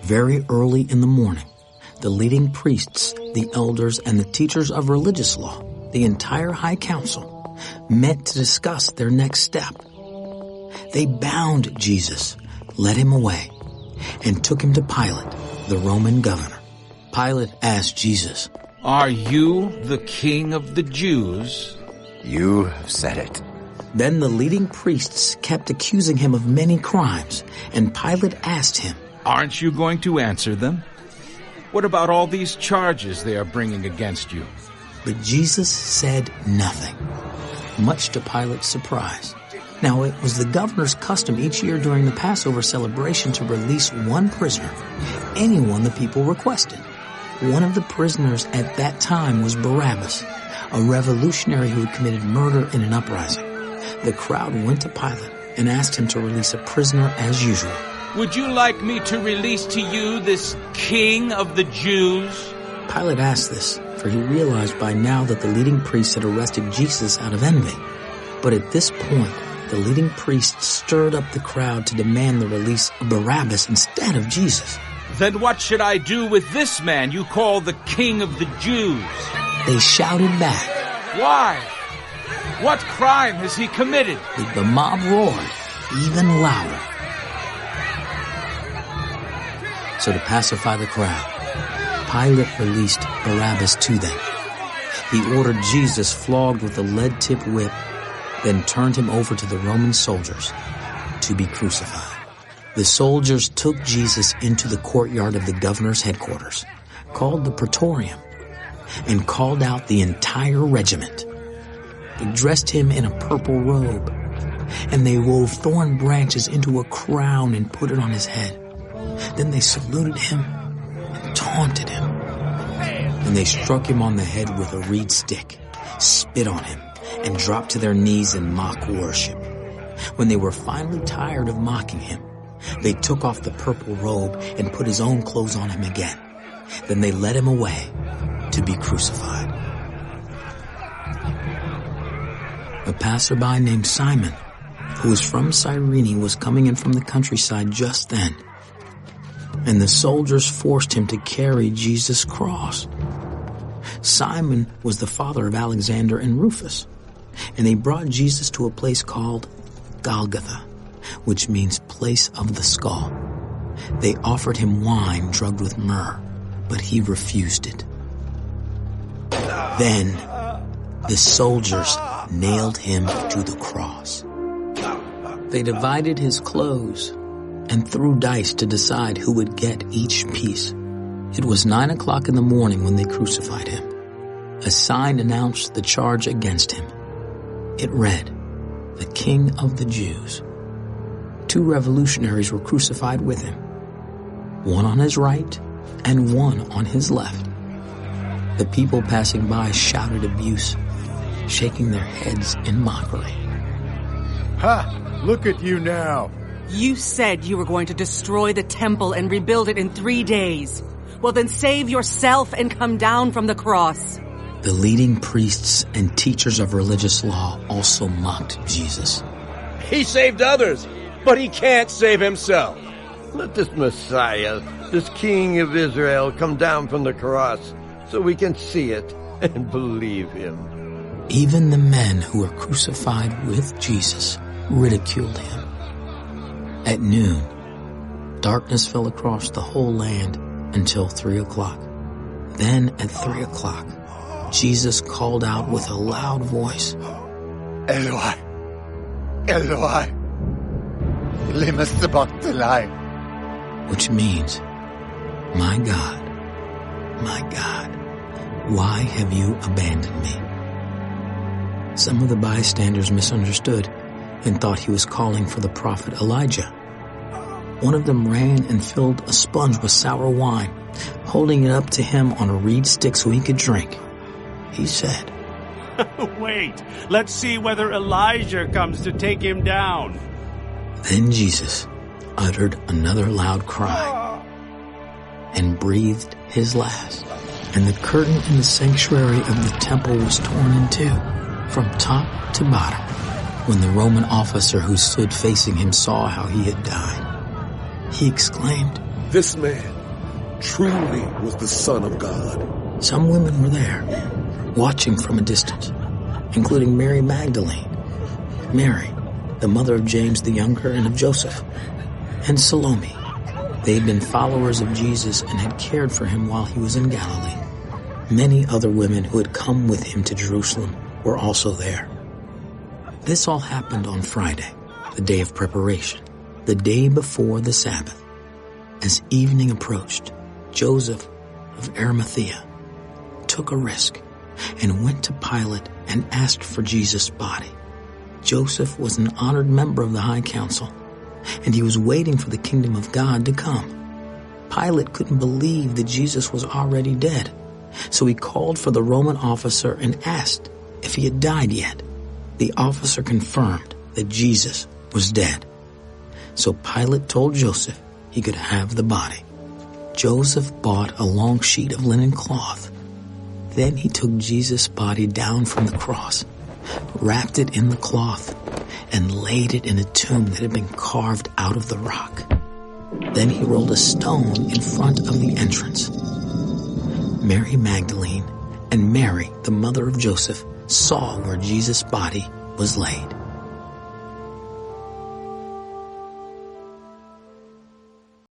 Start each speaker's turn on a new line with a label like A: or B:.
A: Very early in the morning, the leading priests, the elders, and the teachers of religious law, the entire high council, met to discuss their next step. They bound Jesus, led him away, and took him to Pilate, the Roman governor. Pilate asked Jesus,
B: "Are you the king of the Jews?"
C: "You have said it."
A: Then the leading priests kept accusing him of many crimes, and Pilate asked him,
B: "Aren't you going to answer them? What about all these charges they are bringing against you?"
A: But Jesus said nothing, much to Pilate's surprise. Now it was the governor's custom each year during the Passover celebration to release one prisoner, anyone the people requested. One of the prisoners at that time was Barabbas, a revolutionary who had committed murder in an uprising. The crowd went to Pilate and asked him to release a prisoner as usual.
B: "Would you like me to release to you this king of the Jews?"
A: Pilate asked this, for he realized by now that the leading priests had arrested Jesus out of envy. But at this point, the leading priests stirred up the crowd to demand the release of Barabbas instead of Jesus.
B: "Then what should I do with this man you call the king of the Jews?"
A: They shouted back.
B: "Why? What crime has he committed?"
A: The mob roared even louder. So to pacify the crowd, Pilate released Barabbas to them. He ordered Jesus flogged with a lead-tipped whip, then turned him over to the Roman soldiers to be crucified. The soldiers took Jesus into the courtyard of the governor's headquarters, called the Praetorium, and called out the entire regiment. They dressed him in a purple robe, and they wove thorn branches into a crown and put it on his head. Then they saluted him and taunted him. And they struck him on the head with a reed stick, spit on him, and dropped to their knees in mock worship. When they were finally tired of mocking him, they took off the purple robe and put his own clothes on him again. Then they led him away to be crucified. A passerby named Simon, who was from Cyrene, was coming in from the countryside just then. And the soldiers forced him to carry Jesus' cross. Simon was the father of Alexander and Rufus, and they brought Jesus to a place called Golgotha, which means place of the skull. They offered him wine drugged with myrrh, but he refused it. Then the soldiers nailed him to the cross. They divided his clothes and threw dice to decide who would get each piece. It was 9 o'clock in the morning when they crucified him. A sign announced the charge against him. It read, "The King of the Jews." 2 revolutionaries were crucified with him, one on his right and one on his left. The people passing by shouted abuse, shaking their heads in mockery.
D: "Ha! Look at you now!
E: You said you were going to destroy the temple and rebuild it in 3 days. Well, then save yourself and come down from the cross."
A: The leading priests and teachers of religious law also mocked Jesus.
F: "He saved others, but he can't save himself."
G: "Let this Messiah, this King of Israel, come down from the cross so we can see it and believe him."
A: Even the men who were crucified with Jesus ridiculed him. At noon, darkness fell across the whole land until 3 o'clock. Then at 3 o'clock, Jesus called out with a loud voice,
D: Eloi, Eloi, lema sabachthani,
A: which means, my God, why have you abandoned me?" Some of the bystanders misunderstood and thought he was calling for the prophet Elijah. One of them ran and filled a sponge with sour wine, holding it up to him on a reed stick so he could drink. He said,
H: "Wait, let's see whether Elijah comes to take him down."
A: Then Jesus uttered another loud cry and breathed his last. And the curtain in the sanctuary of the temple was torn in two, from top to bottom. When the Roman officer who stood facing him saw how he had died, he exclaimed,
F: "This man
I: truly was the Son of God.
A: Some women were there, watching from a distance, including Mary Magdalene, Mary, the mother of James the Younger and of Joseph, and Salome. They had been followers of Jesus and had cared for him while he was in Galilee. Many other women who had come with him to Jerusalem were also there. This all happened on Friday, the day of preparation, the day before the Sabbath. As evening approached, Joseph of Arimathea took a risk and went to Pilate and asked for Jesus' body. Joseph was an honored member of the High Council, and he was waiting for the kingdom of God to come. Pilate couldn't believe that Jesus was already dead, so he called for the Roman officer and asked if he had died yet. The officer confirmed that Jesus was dead. So Pilate told Joseph he could have the body. Joseph bought a long sheet of linen cloth. Then he took Jesus' body down from the cross, wrapped it in the cloth, and laid it in a tomb that had been carved out of the rock. Then he rolled a stone in front of the entrance. Mary Magdalene and Mary, the mother of Joseph, saw where Jesus' body was laid.